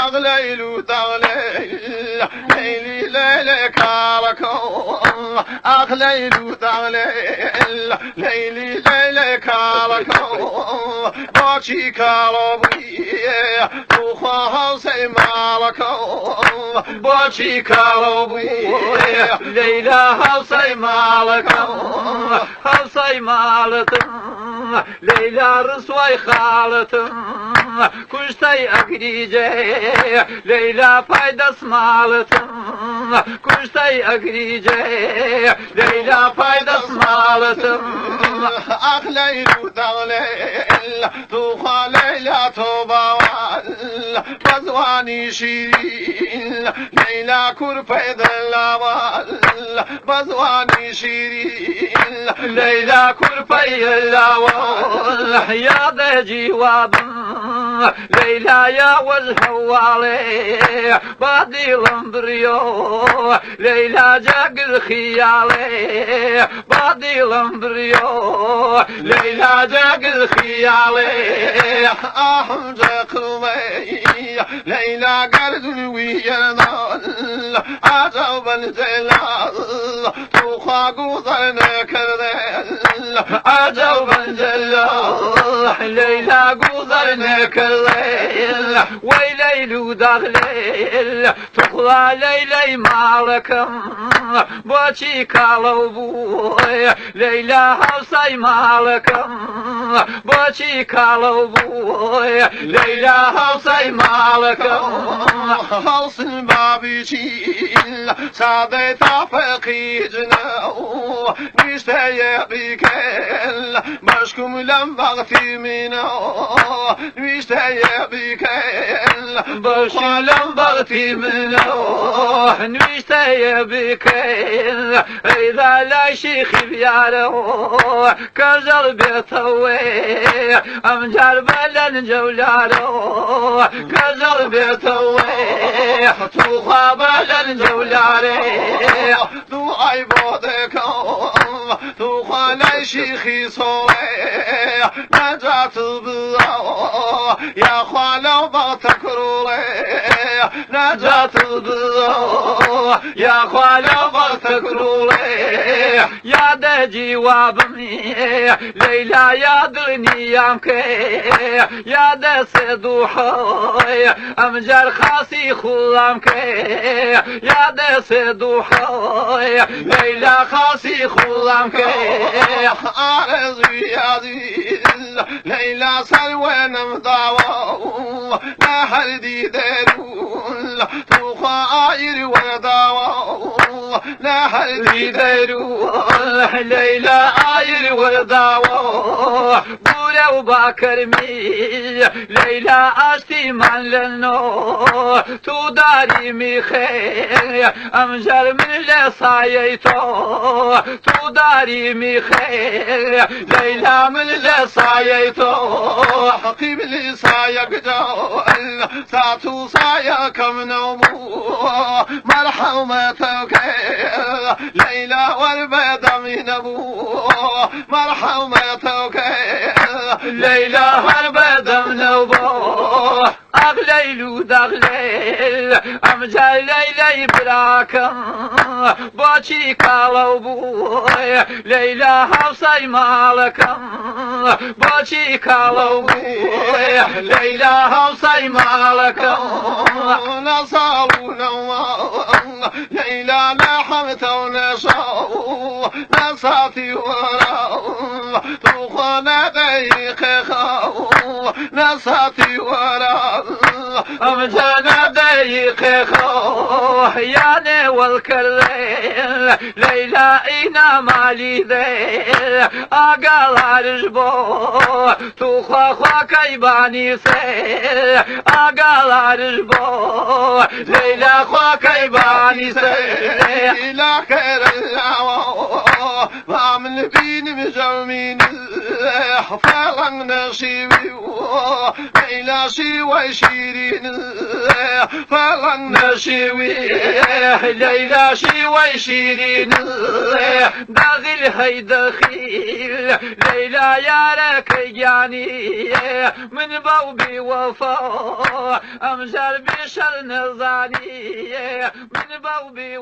أغليل تغليل ليلي ليلي كاركو أغليل تغليل ليلي ليلي كاركو باشي كاربي تخاها سيمالكو باشي كاربي ليلى هوسي مالكم هوسي مالتم ليلى رسوي خالتم كشتي أكريجي ليلى فايدس مالتم كشتي أكريجي ليلى فايدس مالتم أغليل تغليل توخى ليلى توبوال بزواني شيرين ليلى كرفي دلوال بزواني شيرين ليلى كرفي اللوال يا ذا جواب ليلى يا والهوالي بادي لمبريو ليلى جاق خيالي بادي لمبريو ليلى جاق الخيالي أحمد قلبي ليلى قرد ويرضال عجب الجلال توخى قوضن كردل عجب الجلال ليلى قوضن كردل ويليل دغليل تخلى ليلي مالكم بوشي كالو بوي ليلى هوسي مالكم بوشي كالو بوي ليلى هوسي مالكم حسن بابي شيل سادة تفقي جنو نشتي بكل مشكم لم بغتي منو نشتي بكل بشكم لم بغتي منو نشتي بكل إذا لا شيخ بيارو كزر بيتوي أمجر بلن جولارو كزر بيتوي توخى بلن جولاري تو أي بودكم توخى لي شيخي صوي نجات بضاو يا خالو بغتكرولي نجات بضاو يا خالو بغتكرولي يا دا جوابني ليلى يا دني يامكي يا دا سدوحي أمجر خاصي خلامكي يا دا سدوحي ليلى خاصي خلامكي أرزي يا ذي ليلى سلوى نمضاو نهر دي ديرول توخى آير وداو نهر دي ديرول ليلى آير وداو بولا وباكرمي ليلى أشتي من لنو تو داري ميخي أمجر من لصايتو تو داري ميخي ليلى من لصايتو حقيب لصايق جول ساتو صايكم نومو مرحمتك ليلى والبيض من ابو مرحمتك ليلى والبيض من ابو أغليل دغليل أمجا ليلى براكم بوشي كالو بوي ليلى هوسي مالكم بوشي كالو بوي ليلى هوسي مالكم نصارو نوام ليلى نحمت ونشاو نصاتي ورام توخنا ديخ خاو نصاتي ورام أمجانا ديخ خو يعني والكرين ليلى إنا مالي ذيل أقال عرجبو توخوا خوا كيباني سيل أقال عرجبو ليلى خوا كيباني سيل إلى خير الله ما من بين مجرمين فلن نشيبي ليلى شي وشيرين فلن نشوي ليلى شوي شيرين داخل هي دخيل ليلى يا لك يعني من بوبي وفا أمزل بشر نظاني من بوبي